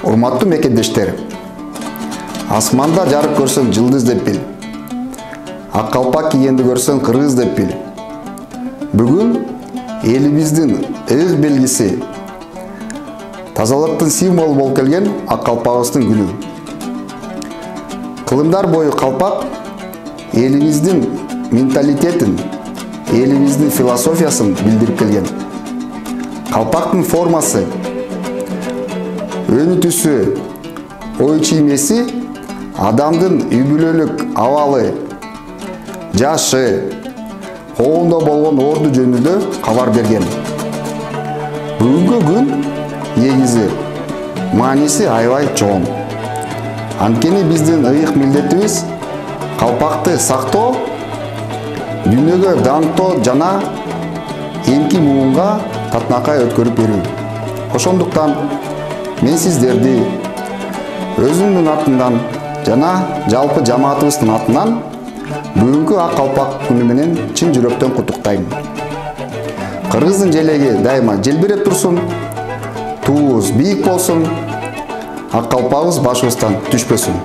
Урматтуу мекендештер, асманда жарык көрсөң жылдыз деп бил. Ак калпак кийгенди көрсөң кыргыз деп бил. Бүгүн элибиздин өз белгиси, тазалыктын символу болуп келген ак калпагыбыздын күнү. Кылымдар бою калпак элибиздин менталитетин, элибиздин философиясын билдирип келген. Калпактын формасы, өнү түсү, ой чиймеси адамдын үй-бүлөлүк абалы, жашы, коомдо болгон орду жөнүндө кабар берген. Бүгүнкү күн негизи мааниси аябай чоң. Анткени биздин ыйык милдетибиз калпакты сактоо, дүйнөгө даңктоо жана эмки муунга татынакай өткөрүп берүү. Ошондуктан мен сиздерди өзүмдүн атымдан жана жалпы жамаатыбыздын атынан бүгүнкү ак калпак күнү менен чын жүрөктөн куттуктайм. Кыргыздын желеги дайыма желбиреп турсун, туубуз бийик болсун, ак калпагыбыз башыбыздан түшпөсүн.